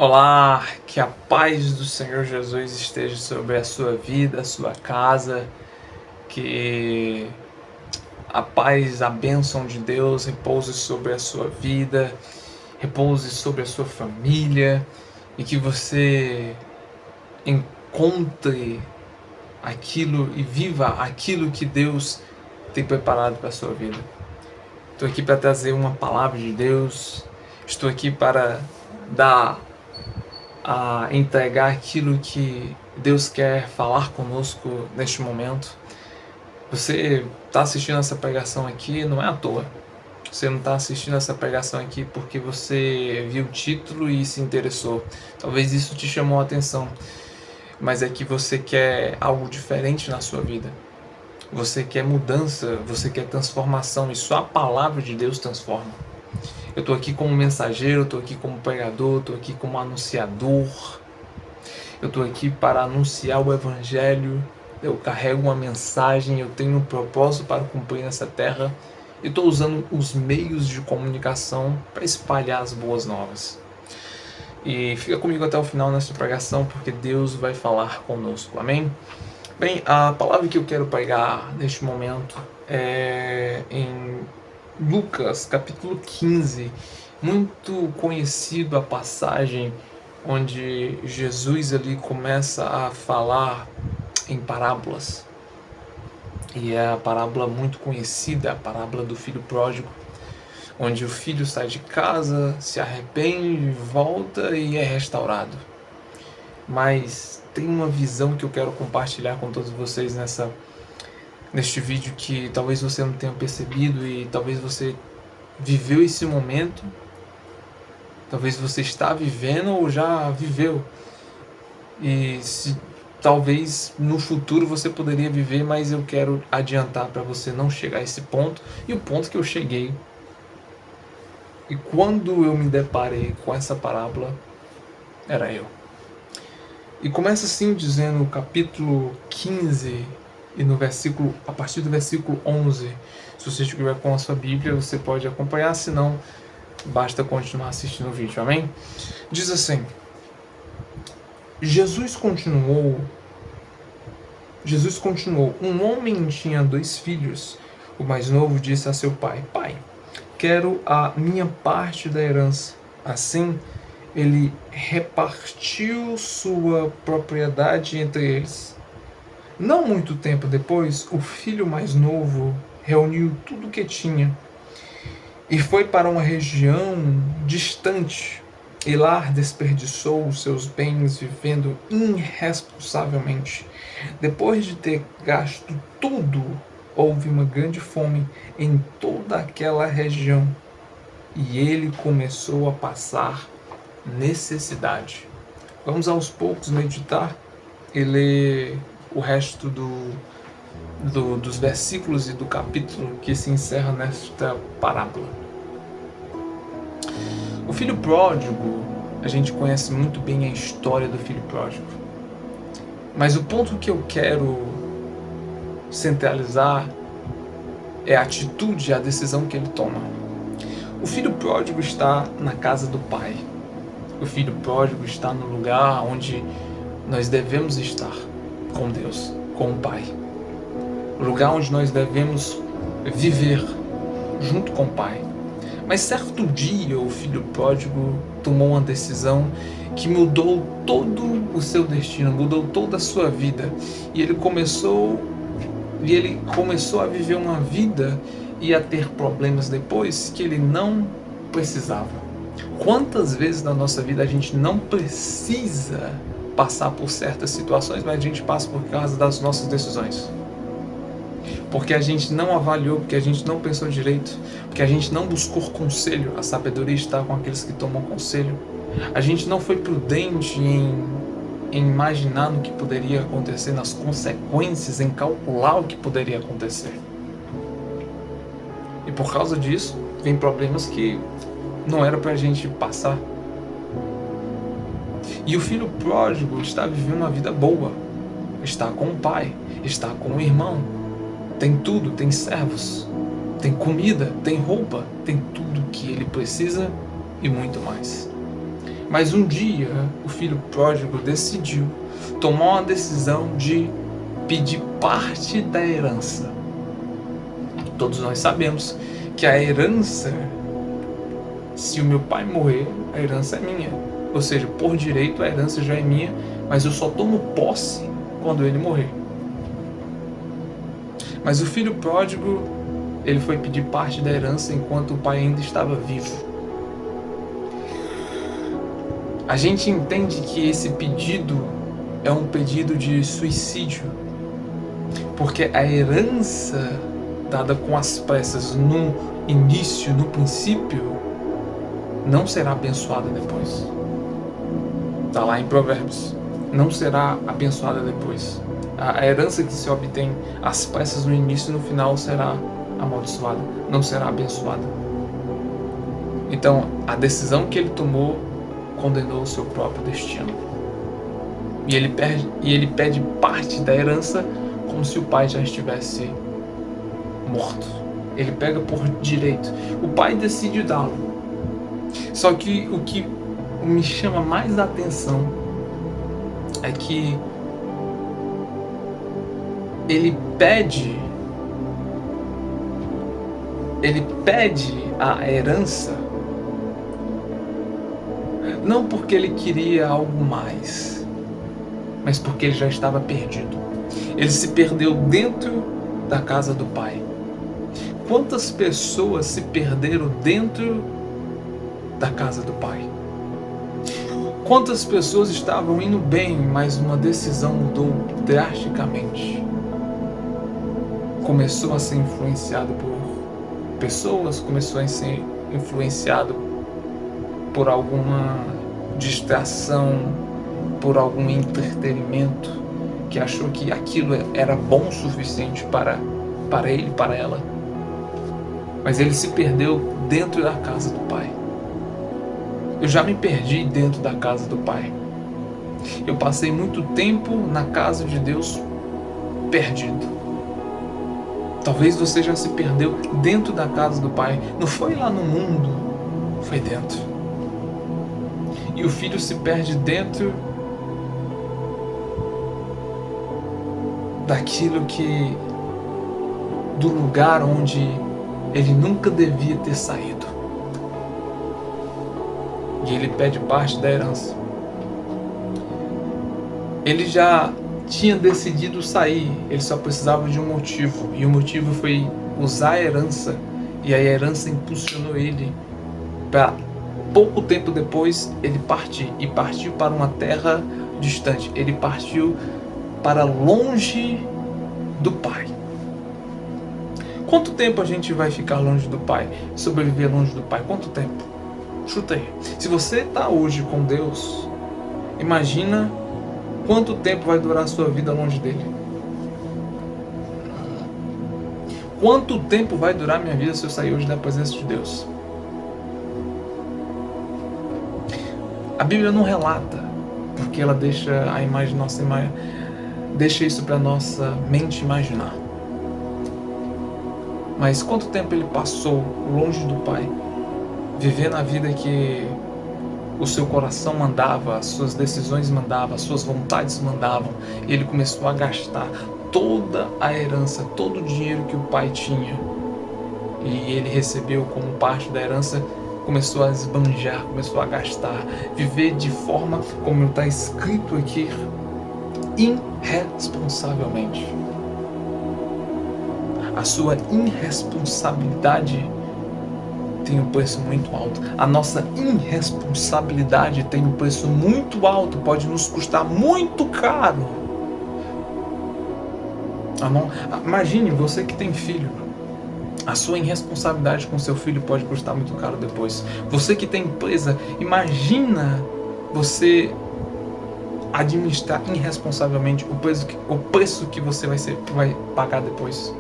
Olá, que a paz do Senhor Jesus esteja sobre a sua vida, a sua casa, que a paz, a bênção de Deus repouse sobre a sua vida, repouse sobre a sua família e que você encontre aquilo e viva aquilo que Deus tem preparado para a sua vida. Estou aqui para trazer uma palavra de Deus, estou aqui para a entregar aquilo que Deus quer falar conosco neste momento. Você está assistindo essa pregação aqui não é à toa. Você não está assistindo essa pregação aqui porque você viu o título e se interessou. Talvez isso te chamou a atenção, mas é que você quer algo diferente na sua vida. Você quer mudança, você quer transformação e só a palavra de Deus transforma. Eu estou aqui como mensageiro, estou aqui como pregador, estou aqui como anunciador. Eu estou aqui para anunciar o Evangelho, eu carrego uma mensagem, eu tenho um propósito para cumprir nessa terra e estou usando os meios de comunicação para espalhar as boas novas. E fica comigo até o final nessa pregação, porque Deus vai falar conosco, amém? Bem, a palavra que eu quero pregar neste momento é em Lucas, capítulo 15, muito conhecido a passagem onde Jesus ali começa a falar em parábolas. E é a parábola muito conhecida, a parábola do filho pródigo, onde o filho sai de casa, se arrepende, volta e é restaurado. Mas tem uma visão que eu quero compartilhar com todos vocês neste vídeo que talvez você não tenha percebido e talvez você viveu esse momento, talvez você está vivendo ou já viveu. E talvez no futuro você poderia viver, mas eu quero adiantar para você não chegar a esse ponto. E o ponto que eu cheguei, e quando eu me deparei com essa parábola, era eu. E começa assim dizendo no capítulo 15 e no versículo, a partir do versículo 11. Se você estiver com a sua Bíblia, você pode acompanhar, senão basta continuar assistindo o vídeo, amém? Diz assim: Jesus continuou, um homem tinha 2 filhos. O mais novo disse a seu pai: Pai, quero a minha parte da herança. Assim, ele repartiu sua propriedade entre eles. Não muito tempo depois, o filho mais novo reuniu tudo o que tinha e foi para uma região distante, e lá desperdiçou os seus bens vivendo irresponsavelmente. Depois de ter gasto tudo, houve uma grande fome em toda aquela região e ele começou a passar necessidade. Vamos aos poucos meditar e ler o resto dos versículos e do capítulo que se encerra nesta parábola. O filho pródigo, a gente conhece muito bem a história do filho pródigo. Mas o ponto que eu quero centralizar é a atitude, a decisão que ele toma. O filho pródigo está na casa do pai. O filho pródigo está no lugar onde nós devemos estar, com Deus, com o Pai. O lugar onde nós devemos viver junto com o Pai. Mas certo dia o filho pródigo tomou uma decisão que mudou todo o seu destino, mudou toda a sua vida. E ele começou a viver uma vida e a ter problemas depois que ele não precisava. Quantas vezes na nossa vida a gente não precisa passar por certas situações, mas a gente passa por causa das nossas decisões? Porque a gente não avaliou, porque a gente não pensou direito, porque a gente não buscou conselho. A sabedoria está com aqueles que tomam conselho. A gente não foi prudente em imaginar no que poderia acontecer, nas consequências, em calcular o que poderia acontecer. E por causa disso, vem problemas que não era pra gente passar. E o filho pródigo está vivendo uma vida boa. Está com o pai, está com o irmão. Tem tudo, tem servos, tem comida, tem roupa, tem tudo que ele precisa e muito mais. Mas um dia o filho pródigo tomou uma decisão de pedir parte da herança. Todos nós sabemos que a herança, se o meu pai morrer, a herança é minha. Ou seja, por direito a herança já é minha, mas eu só tomo posse quando ele morrer. Mas o filho pródigo, ele foi pedir parte da herança enquanto o pai ainda estava vivo. A gente entende que esse pedido é um pedido de suicídio, porque a herança dada com as pressas no início, no princípio, não será abençoada depois. Está lá em Provérbios. Não será abençoada depois. A herança que se obtém às pressas no início e no final será amaldiçoada, não será abençoada. Então, a decisão que ele tomou condenou o seu próprio destino. E ele pede parte da herança como se o pai já estivesse morto. Ele pega por direito. O pai decide dá-lo. Só que o que me chama mais a atenção é que ele pede a herança não porque ele queria algo mais, mas porque ele já estava perdido. Ele se perdeu dentro da casa do pai. Quantas pessoas se perderam dentro da casa do pai? Quantas pessoas estavam indo bem, mas uma decisão mudou drasticamente? Começou a ser influenciado por pessoas, começou a ser influenciado por alguma distração, por algum entretenimento, que achou que aquilo era bom o suficiente para ele, para ela. Mas ele se perdeu dentro da casa do pai. Eu já me perdi dentro da casa do pai. Eu passei muito tempo na casa de Deus perdido. Talvez você já se perdeu dentro da casa do pai. Não foi lá no mundo, foi dentro. E o filho se perde dentro do lugar onde ele nunca devia ter saído. E ele pede parte da herança. Ele já tinha decidido sair, ele só precisava de um motivo. E o motivo foi usar a herança. E a herança impulsionou ele para pouco tempo depois ele partir. E partiu para uma terra distante. Ele partiu para longe do pai. Quanto tempo a gente vai ficar longe do pai? Sobreviver longe do pai? Quanto tempo? Chuta aí. Se você está hoje com Deus, imagina quanto tempo vai durar a sua vida longe dele. Quanto tempo vai durar a minha vida se eu sair hoje da presença de Deus? A Bíblia não relata, porque ela deixa deixa isso para nossa mente imaginar. Mas quanto tempo ele passou longe do pai, vivendo a vida que o seu coração mandava, as suas decisões mandavam, as suas vontades mandavam, e ele começou a gastar toda a herança, todo o dinheiro que o pai tinha, e ele recebeu como parte da herança, começou a esbanjar, começou a gastar, viver de forma, como está escrito aqui, irresponsavelmente. A sua irresponsabilidade tem um preço muito alto. A nossa irresponsabilidade tem um preço muito alto, pode nos custar muito caro. Imagine você que tem filho. A sua irresponsabilidade com seu filho pode custar muito caro depois. Você que tem empresa, imagina você administrar irresponsavelmente o preço que você vai pagar depois.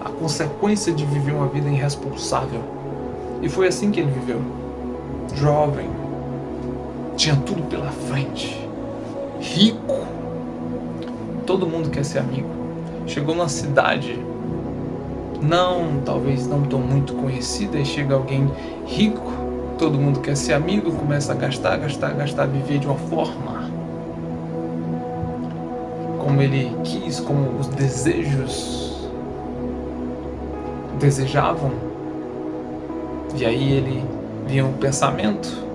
A consequência de viver uma vida irresponsável. E foi assim que ele viveu. Jovem, tinha tudo pela frente, rico, todo mundo quer ser amigo. Chegou numa cidade talvez não tão muito conhecida, e chega alguém rico todo mundo quer ser amigo, começa a gastar, viver de uma forma como ele quis, como os desejos desejavam. E aí ele vinha o pensamento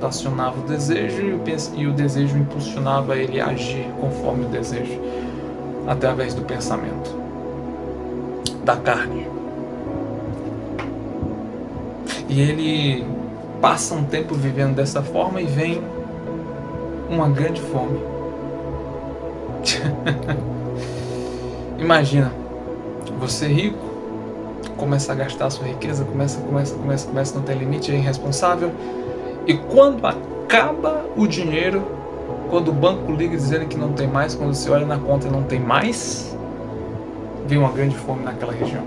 acionava o desejo e o desejo impulsionava ele a agir conforme o desejo, através do pensamento, da carne. E ele passa um tempo vivendo dessa forma e vem uma grande fome. Imagina, você rico, começa a gastar a sua riqueza, começa, não tem limite, é irresponsável. E quando acaba o dinheiro, quando o banco liga dizendo que não tem mais, quando você olha na conta e não tem mais, vem uma grande fome naquela região.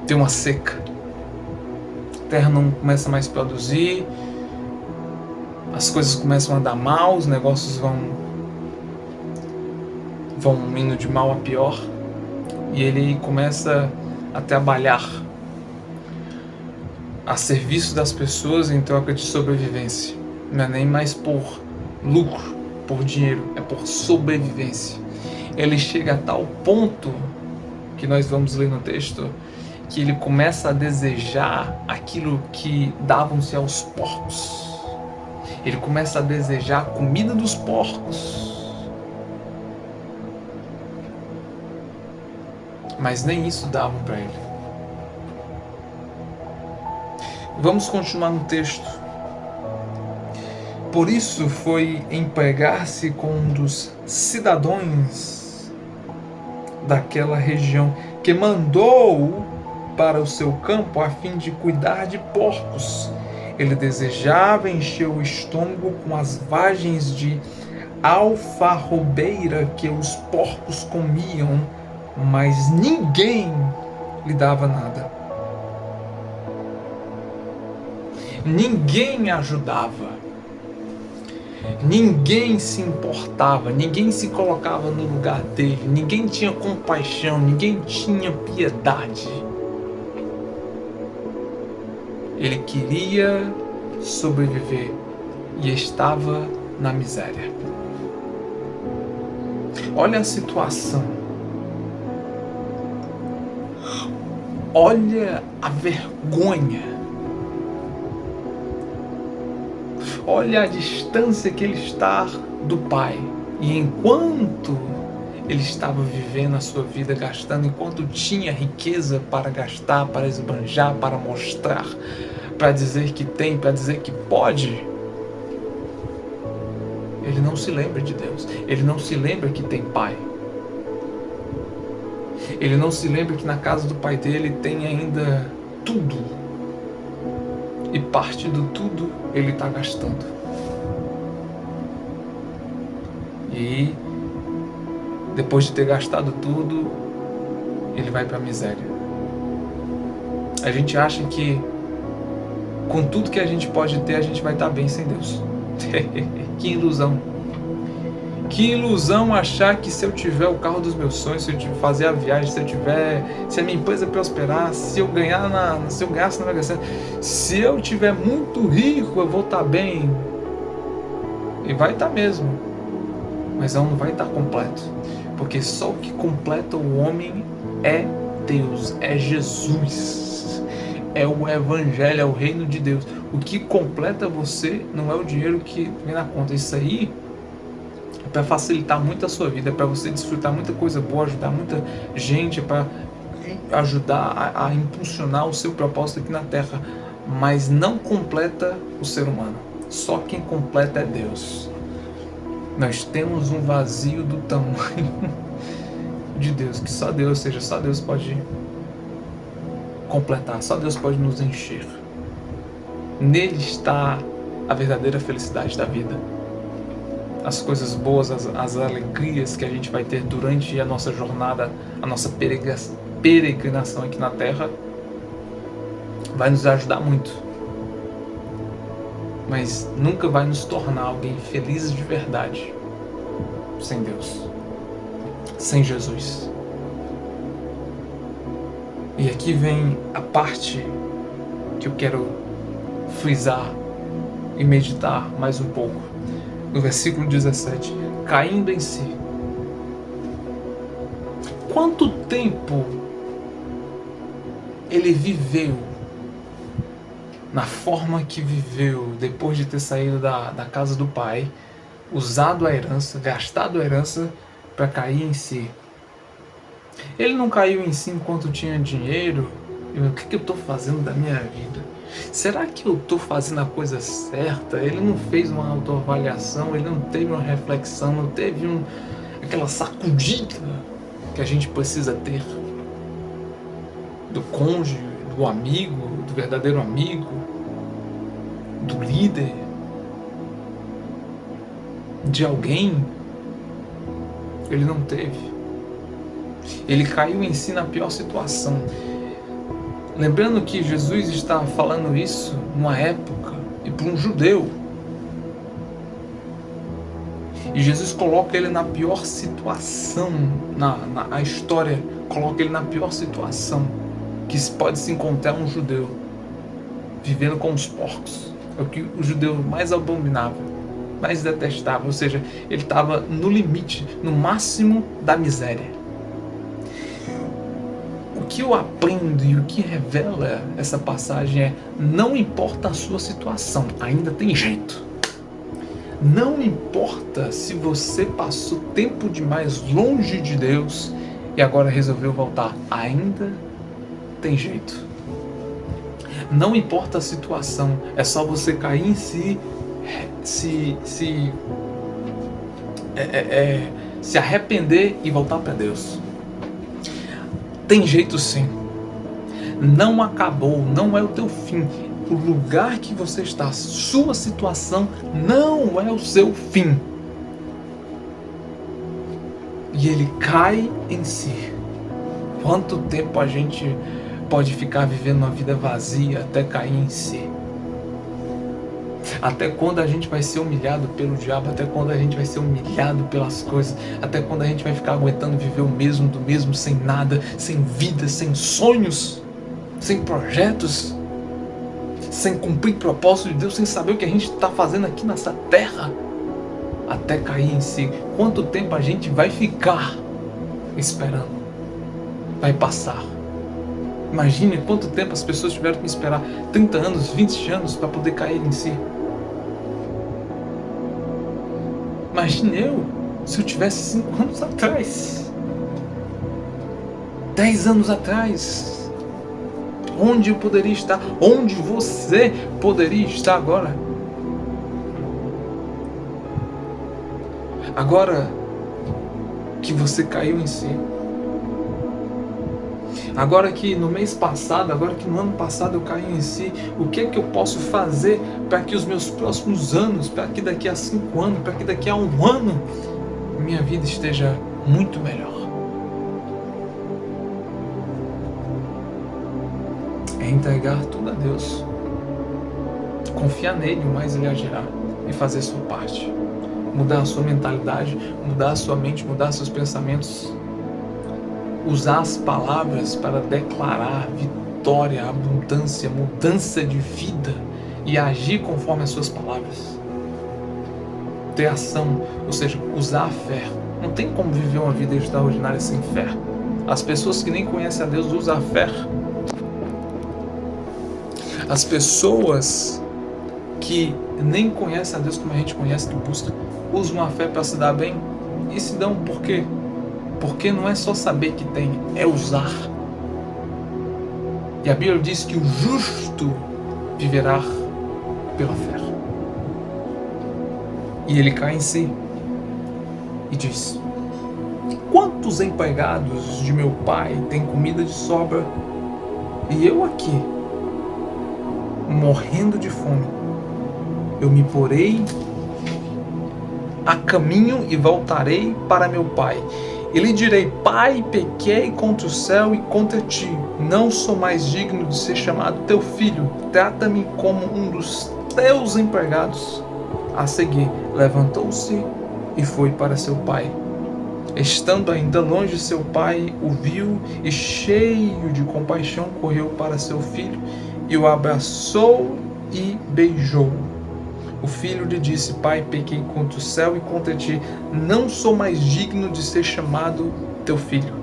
Tem uma seca. A terra não começa mais a produzir, as coisas começam a andar mal, os negócios vão indo de mal a pior, e ele começa a trabalhar a serviço das pessoas em troca de sobrevivência. Não é nem mais por lucro, por dinheiro, é por sobrevivência. Ele chega a tal ponto, que nós vamos ler no texto, que ele começa a desejar aquilo que davam-se aos porcos. Ele começa a desejar a comida dos porcos. Mas nem isso davam para ele. Vamos continuar no texto. Por isso foi empregar-se com um dos cidadãos daquela região, que mandou para o seu campo a fim de cuidar de porcos. Ele desejava encher o estômago com as vagens de alfarrobeira que os porcos comiam, mas ninguém lhe dava nada. Ninguém ajudava. Ninguém se importava, ninguém se colocava no lugar dele, ninguém tinha compaixão, ninguém tinha piedade. Ele queria sobreviver e estava na miséria. Olha a situação. Olha a vergonha. Olha a distância que ele está do Pai. E enquanto ele estava vivendo a sua vida, gastando, enquanto tinha riqueza para gastar, para esbanjar, para mostrar, para dizer que tem, para dizer que pode, ele não se lembra de Deus. Ele não se lembra que tem Pai. Ele não se lembra que na casa do Pai dele tem ainda tudo. E parte do tudo ele está gastando. E depois de ter gastado tudo, ele vai para a miséria. A gente acha que com tudo que a gente pode ter, a gente vai estar bem sem Deus. Que ilusão. Que ilusão achar que se eu tiver o carro dos meus sonhos, se eu fazer a viagem, se a minha empresa prosperar, se eu ganhasse na Mega Sena, se eu tiver muito rico, eu vou estar bem. E vai estar mesmo. Mas não vai estar completo. Porque só o que completa o homem é Deus, é Jesus. É o Evangelho, é o reino de Deus. O que completa você não é o dinheiro que vem na conta. Isso aí é para facilitar muito a sua vida, é para você desfrutar muita coisa boa, ajudar muita gente, é para ajudar a impulsionar o seu propósito aqui na Terra, mas não completa o ser humano. Só quem completa é Deus. Nós temos um vazio do tamanho de Deus, que só Deus, ou seja, só Deus pode completar, só Deus pode nos encher. Nele está a verdadeira felicidade da vida. As coisas boas, as alegrias que a gente vai ter durante a nossa jornada, a nossa peregrinação aqui na Terra, vai nos ajudar muito. Mas nunca vai nos tornar alguém felizes de verdade sem Deus, sem Jesus. E aqui vem a parte que eu quero frisar e meditar mais um pouco. No versículo 17, caindo em si. Quanto tempo ele viveu na forma que viveu depois de ter saído da casa do pai, usado a herança, gastado a herança para cair em si? Ele não caiu em si enquanto tinha dinheiro. O que eu estou fazendo da minha vida? Será que eu estou fazendo a coisa certa? Ele não fez uma autoavaliação, ele não teve uma reflexão, não teve aquela sacudida que a gente precisa ter do cônjuge, do amigo, do verdadeiro amigo, do líder, de alguém. Ele não teve. Ele caiu em si na pior situação. Lembrando que Jesus está falando isso numa época e para um judeu. E Jesus coloca ele na pior situação, a história coloca ele na pior situação que pode se encontrar um judeu, vivendo com os porcos. É o que o judeu mais abominava, mais detestava, ou seja, ele estava no limite, no máximo da miséria. O que eu aprendo e o que revela essa passagem é: não importa a sua situação, ainda tem jeito. Não importa se você passou tempo demais longe de Deus e agora resolveu voltar, ainda tem jeito. Não importa a situação, é só você cair em si, se arrepender e voltar para Deus. Tem jeito sim. Não acabou, não é o teu fim. O lugar que você está, sua situação não é o seu fim. E ele cai em si. Quanto tempo a gente pode ficar vivendo uma vida vazia até cair em si? Até quando a gente vai ser humilhado pelo diabo? Até quando a gente vai ser humilhado pelas coisas? Até quando a gente vai ficar aguentando viver o mesmo do mesmo, sem nada, sem vida, sem sonhos, sem projetos, sem cumprir o propósito de Deus, sem saber o que a gente está fazendo aqui nessa terra? Até cair em si. Quanto tempo a gente vai ficar esperando? Vai passar. Imagine quanto tempo as pessoas tiveram que esperar, 30 anos, 20 anos para poder cair em si. Imagine eu, se eu tivesse 5 anos atrás, 10 anos atrás, onde eu poderia estar, onde você poderia estar agora. Agora que você caiu em si. Agora que no mês passado, agora que no ano passado eu caí em si, o que é que eu posso fazer para que os meus próximos anos, para que daqui a 5 anos, para que daqui a 1 ano, minha vida esteja muito melhor? É entregar tudo a Deus. Confiar nele, o mais ele agirá, e fazer a sua parte. Mudar a sua mentalidade, mudar a sua mente, mudar seus pensamentos. Usar as palavras para declarar vitória, abundância, mudança de vida e agir conforme as suas palavras. Ter ação, ou seja, usar a fé. Não tem como viver uma vida extraordinária sem fé. As pessoas que nem conhecem a Deus usam a fé. As pessoas que nem conhecem a Deus como a gente conhece, que busca, usam a fé para se dar bem. E se dão por quê? Porque não é só saber que tem, é usar. E a Bíblia diz que o justo viverá pela fé. E ele cai em si e diz: quantos empregados de meu pai têm comida de sobra e eu aqui, morrendo de fome? Eu me porei a caminho e voltarei para meu pai. E lhe direi: Pai, pequei contra o céu e contra ti. Não sou mais digno de ser chamado teu filho. Trata-me como um dos teus empregados. A seguir, levantou-se e foi para seu pai. Estando ainda longe, seu pai o viu e, cheio de compaixão, correu para seu filho e o abraçou e beijou. O filho lhe disse: Pai, pequei contra o céu e contra ti, não sou mais digno de ser chamado teu filho.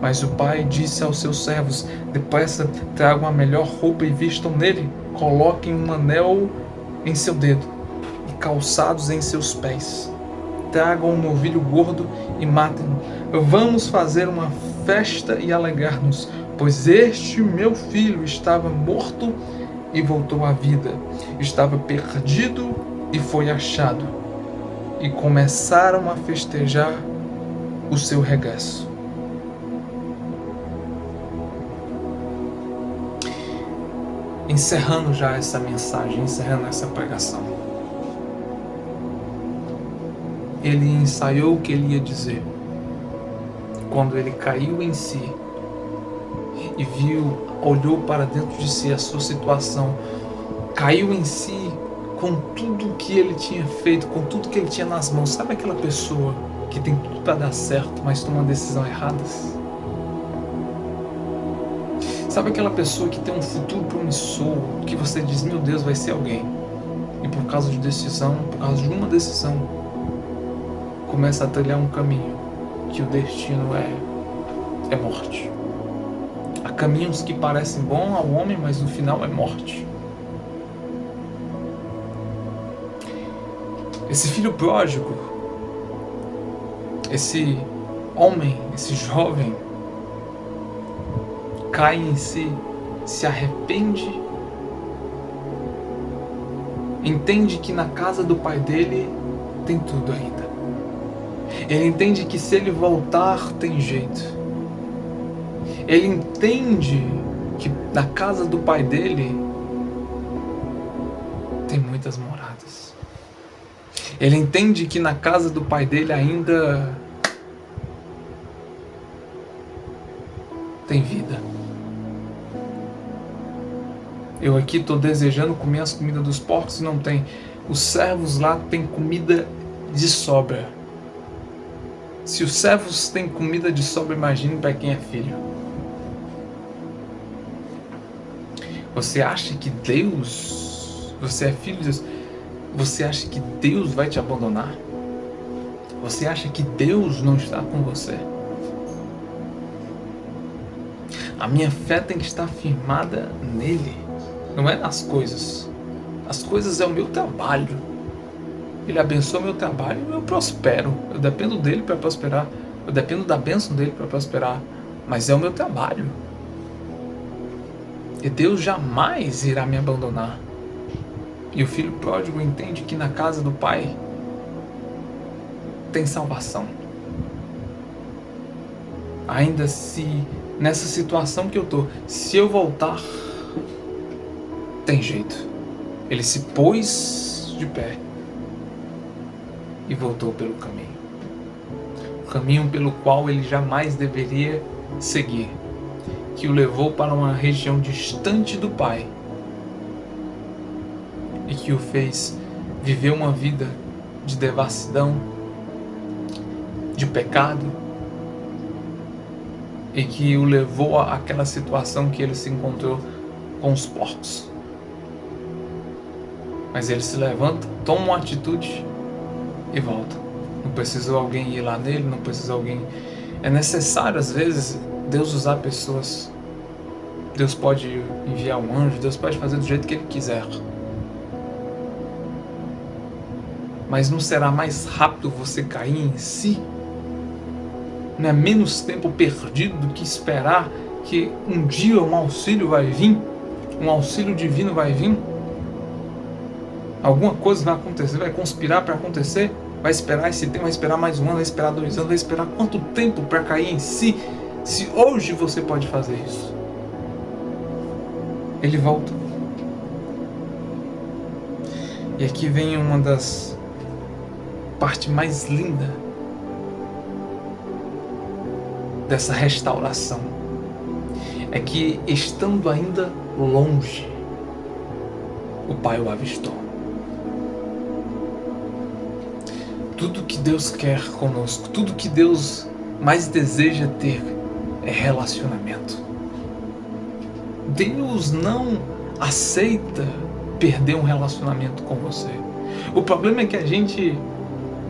Mas o pai disse aos seus servos: Depressa, tragam a melhor roupa e vistam nele, coloquem um anel em seu dedo e calçados em seus pés. Tragam um novilho gordo e matem-no. Vamos fazer uma festa e alegrar-nos, pois este meu filho estava morto e voltou à vida, estava perdido e foi achado. E começaram a festejar o seu regresso. Encerrando já essa mensagem, encerrando essa pregação, ele ensaiou o que ele ia dizer quando ele caiu em si e viu, olhou para dentro de si a sua situação, caiu em si com tudo que ele tinha feito, com tudo que ele tinha nas mãos. Sabe aquela pessoa que tem tudo para dar certo, mas toma uma decisão errada? Sabe aquela pessoa que tem um futuro promissor, que você diz, meu Deus, vai ser alguém, e por causa de decisão, por causa de uma decisão, começa a trilhar um caminho que o destino é morte. Há caminhos que parecem bons ao homem, mas no final é morte. Esse filho pródigo, esse homem, esse jovem, cai em si, se arrepende, entende que na casa do pai dele tem tudo ainda. Ele entende que se ele voltar tem jeito. Ele entende que na casa do pai dele tem muitas moradas. Ele entende que na casa do pai dele ainda tem vida. Eu aqui estou desejando comer as comidas dos porcos e não tem. Os servos lá têm comida de sobra. Se os servos têm comida de sobra, imagine para quem é filho. Você acha que Deus, você é filho de Deus, você acha que Deus vai te abandonar? Você acha que Deus não está com você? A minha fé tem que estar firmada nele, não é nas coisas. As coisas é o meu trabalho. Ele abençoa meu trabalho e eu prospero. Eu dependo dele para prosperar. Eu dependo da bênção dele para prosperar. Mas é o meu trabalho. E Deus jamais irá me abandonar. E o filho pródigo entende que na casa do pai tem salvação. Ainda se nessa situação que eu estou, se eu voltar, tem jeito. Ele se pôs de pé e voltou pelo caminho. O caminho pelo qual ele jamais deveria seguir, que o levou para uma região distante do pai e que o fez viver uma vida de devassidão, de pecado, e que o levou àquela situação que ele se encontrou com os porcos. Mas ele se levanta, toma uma atitude e volta. Não precisou alguém ir lá nele, não precisou alguém. É necessário às vezes Deus usar pessoas. Deus pode enviar um anjo, Deus pode fazer do jeito que ele quiser. Mas não será mais rápido você cair em si? Não é menos tempo perdido do que esperar que um dia um auxílio vai vir? Um auxílio divino vai vir? Alguma coisa vai acontecer, vai conspirar para acontecer? Vai esperar esse tempo, vai esperar mais um ano, vai esperar 2 anos, vai esperar quanto tempo para cair em si? Se hoje você pode fazer isso. Ele volta. E aqui vem uma das partes mais lindas dessa restauração. É que, estando ainda longe, o pai o avistou. Tudo que Deus quer conosco, tudo que Deus mais deseja ter é relacionamento. Deus não aceita perder um relacionamento com você. O problema é que a gente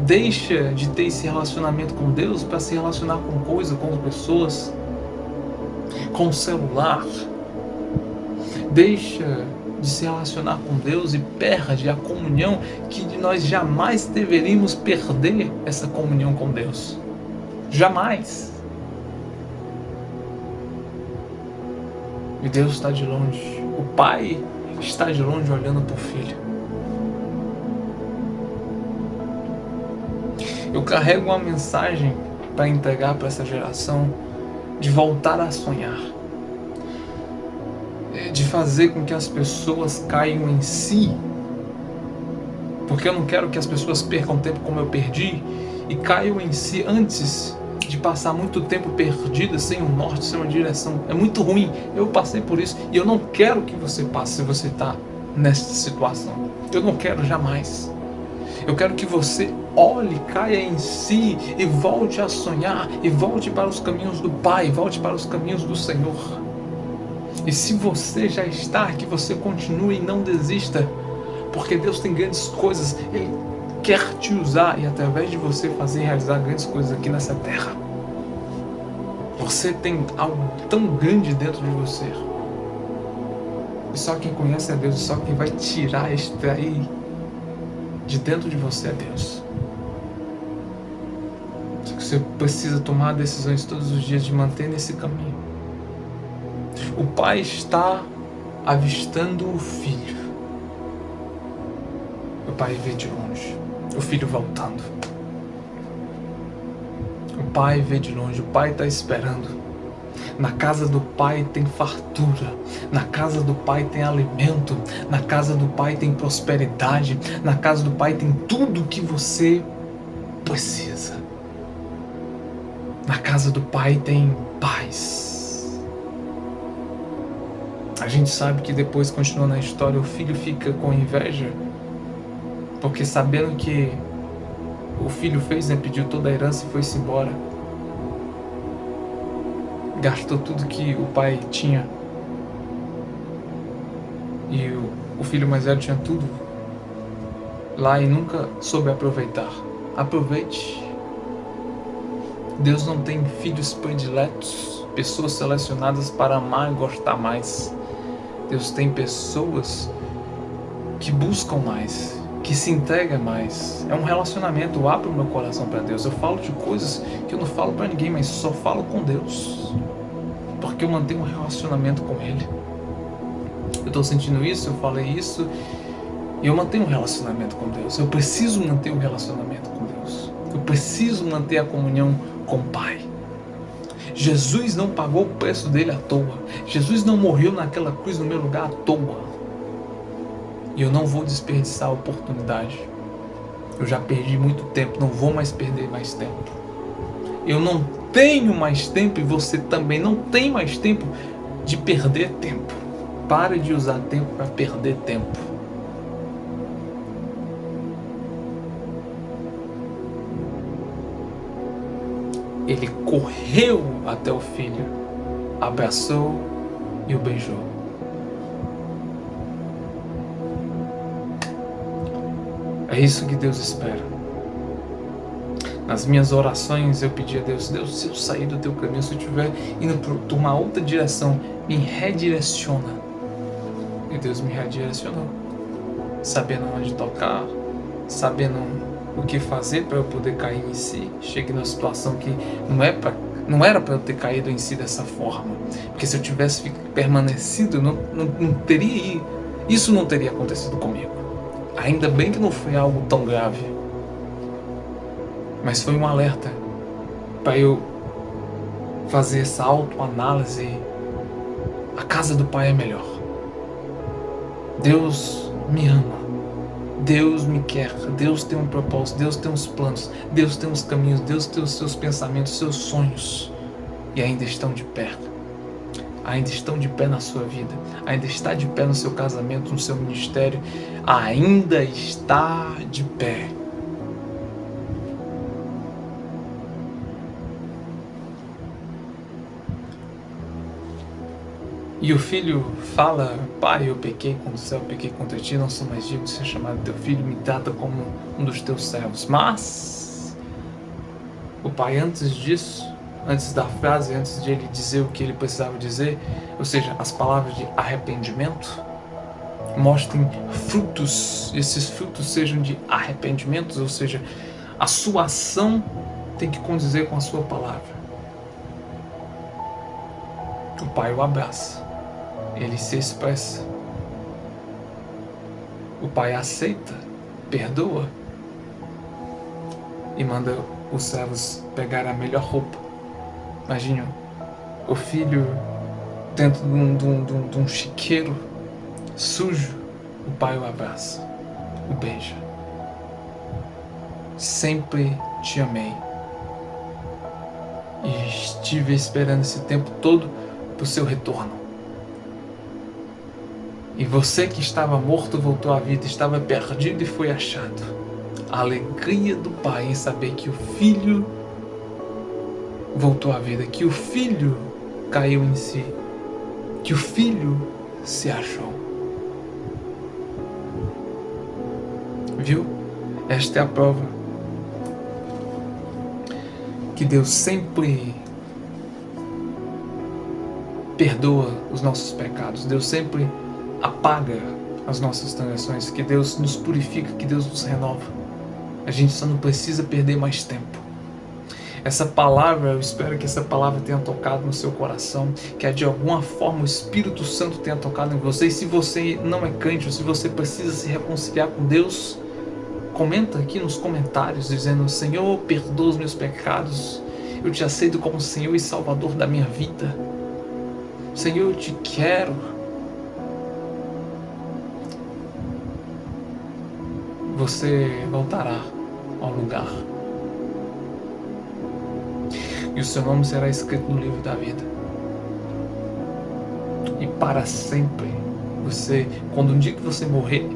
deixa de ter esse relacionamento com Deus para se relacionar com coisas, com pessoas, com o celular. Deixa de se relacionar com Deus e perde a comunhão que nós jamais deveríamos perder essa comunhão com Deus. Jamais. E Deus está de longe. O Pai está de longe olhando para o Filho. Eu carrego uma mensagem para entregar para essa geração de voltar a sonhar. De fazer com que as pessoas caiam em si. Porque eu não quero que as pessoas percam tempo como eu perdi e caiam em si antes de passar muito tempo perdidas, sem um norte, sem uma direção. É muito ruim. Eu passei por isso e eu não quero que você passe se você está nessa situação. Eu não quero jamais. Eu quero que você olhe, caia em si e volte a sonhar e volte para os caminhos do Pai, volte para os caminhos do Senhor. E se você já está, que você continue e não desista, porque Deus tem grandes coisas, Ele quer te usar e através de você fazer realizar grandes coisas aqui nessa terra. Você tem algo tão grande dentro de você. E só quem conhece é Deus, e só quem vai tirar, extrair de dentro de você é Deus. Só que você precisa tomar decisões todos os dias de manter nesse caminho. O Pai está avistando o Filho. O Pai vê de longe. O Filho voltando. O Pai vê de longe. O Pai está esperando. Na casa do Pai tem fartura. Na casa do Pai tem alimento. Na casa do Pai tem prosperidade. Na casa do Pai tem tudo o que você precisa. Na casa do Pai tem paz. A gente sabe que depois, continuando a história, o filho fica com inveja, porque sabendo que o filho fez, pediu toda a herança e foi-se embora. Gastou tudo que o pai tinha. E o filho mais velho tinha tudo lá e nunca soube aproveitar. Aproveite. Deus não tem filhos prediletos, pessoas selecionadas para amar e gostar mais. Deus tem pessoas que buscam mais, que se entregam mais. É um relacionamento. Eu abro meu coração para Deus. Eu falo de coisas que eu não falo para ninguém, mas só falo com Deus. Porque eu mantenho um relacionamento com Ele. Eu estou sentindo isso, eu falei isso, e eu mantenho um relacionamento com Deus. Eu preciso manter um relacionamento com Deus. Eu preciso manter a comunhão com o Pai. Jesus não pagou o preço dele à toa. Jesus não morreu naquela cruz no meu lugar à toa. E eu não vou desperdiçar a oportunidade. Eu já perdi muito tempo, não vou mais perder mais tempo. Eu não tenho mais tempo e você também não tem mais tempo de perder tempo. Pare de usar tempo para perder tempo. Ele correu até o filho, abraçou e o beijou. É isso que Deus espera. Nas minhas orações eu pedi a Deus, Deus, se eu sair do teu caminho, se eu estiver indo para uma outra direção, me redireciona. E Deus me redirecionou, sabendo onde tocar, sabendo o que fazer para eu poder cair em si. Cheguei numa situação que não era para eu ter caído em si dessa forma, porque se eu tivesse permanecido, não teria, isso não teria acontecido comigo. Ainda bem que não foi algo tão grave, mas foi um alerta para eu fazer essa autoanálise. A casa do Pai é melhor. Deus me ama. Deus me quer, Deus tem um propósito, Deus tem uns planos, Deus tem uns caminhos, Deus tem os seus pensamentos, seus sonhos, e ainda estão de pé. Ainda estão de pé na sua vida, ainda está de pé no seu casamento, no seu ministério, ainda está de pé. E o filho fala: pai, eu pequei contra o céu, pequei contra ti, não sou mais digno de ser chamado teu filho, me trata como um dos teus servos. Mas o pai, antes disso, antes da frase, antes de ele dizer o que ele precisava dizer, ou seja, as palavras de arrependimento, mostrem frutos, e esses frutos sejam de arrependimentos, ou seja, a sua ação tem que condizer com a sua palavra. O pai o abraça, ele se expressa, o pai aceita, perdoa e manda os servos pegar a melhor roupa. Imagina o filho dentro de um chiqueiro sujo, o pai o abraça, o beija. Sempre te amei e estive esperando esse tempo todo para o seu retorno. E você que estava morto voltou à vida, estava perdido e foi achado. A alegria do pai em saber que o filho voltou à vida, que o filho caiu em si, que o filho se achou. Viu? Esta é a prova que Deus sempre perdoa os nossos pecados, Deus sempre apaga as nossas transgressões, que Deus nos purifica, que Deus nos renova. A gente só não precisa perder mais tempo. Essa palavra, eu espero que essa palavra tenha tocado no seu coração, que de alguma forma o Espírito Santo tenha tocado em você. E se você não é crente, ou se você precisa se reconciliar com Deus, comenta aqui nos comentários dizendo: Senhor, perdoa os meus pecados, eu te aceito como Senhor e Salvador da minha vida. Senhor, eu te quero. Você voltará ao lugar e o seu nome será escrito no livro da vida. E para sempre, quando um dia que você morrer,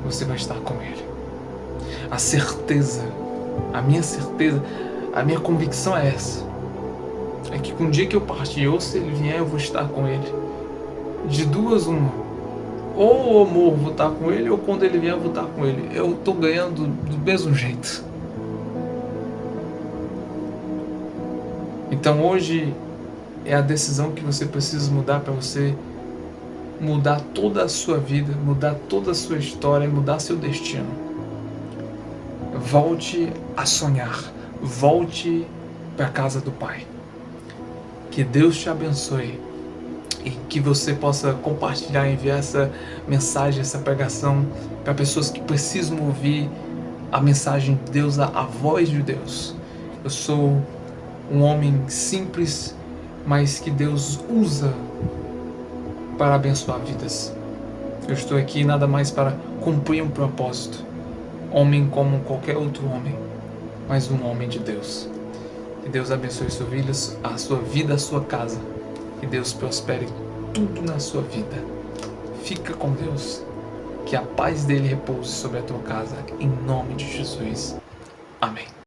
você vai estar com Ele. A certeza, a minha convicção é essa. É que um dia que eu partir, ou se Ele vier, eu vou estar com Ele. De duas, uma. Ou eu morro, vou estar com Ele, ou quando Ele vier, eu vou estar com Ele. Eu estou ganhando do mesmo jeito. Então hoje é a decisão que você precisa mudar para você mudar toda a sua vida, mudar toda a sua história, mudar seu destino. Volte a sonhar, volte para a casa do Pai. Que Deus te abençoe e que você possa compartilhar, enviar essa mensagem, essa pregação para pessoas que precisam ouvir a mensagem de Deus, a voz de Deus. Eu sou um homem simples, mas que Deus usa para abençoar vidas. Eu estou aqui nada mais para cumprir um propósito. Homem como qualquer outro homem, mas um homem de Deus. Que Deus abençoe a sua vida, a sua casa. Que Deus prospere tudo na sua vida. Fica com Deus. Que a paz dele repouse sobre a tua casa. Em nome de Jesus. Amém.